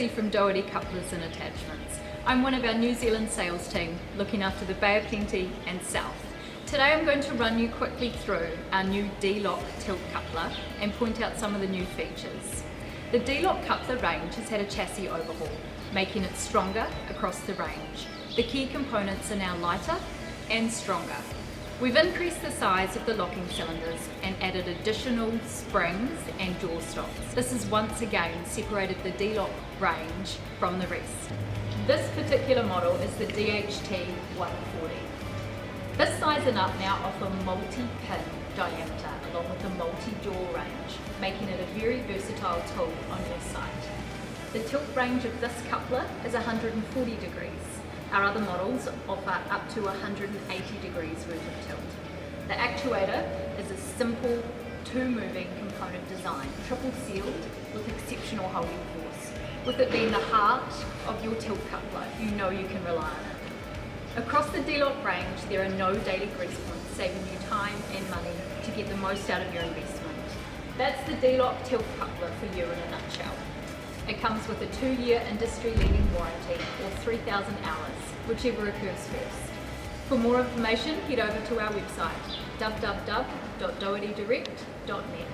Chrissy from Doherty Couplers and Attachments. I'm one of our New Zealand sales team looking after the Bay of Plenty and South. Today I'm going to run you quickly through our new D-Lock tilt coupler and point out some of the new features. The D-Lock coupler range has had a chassis overhaul, making it stronger across the range. The key components are now lighter and stronger. We've increased the size of the locking cylinders and added additional springs and jaw stops. This has once again separated the D-Lock range from the rest. This particular model is the DHT 140. This size and up now offer multi-pin diameter along with a multi-jaw range, making it a very versatile tool on your site. The tilt range of this coupler is 140 degrees. Our other models offer up to 180 degrees worth of tilt. The actuator is a simple two-moving component design, triple sealed with exceptional holding force. With it being the heart of your tilt coupler, you know you can rely on it. Across the D-Lock range, there are no daily grease points, saving you time and money to get the most out of your investment. That's the D-Lock tilt coupler for you in a nutshell. It comes with a 2-year industry-leading warranty or 3,000 hours, whichever occurs first. For more information, head over to our website, www.DohertyDirect.net.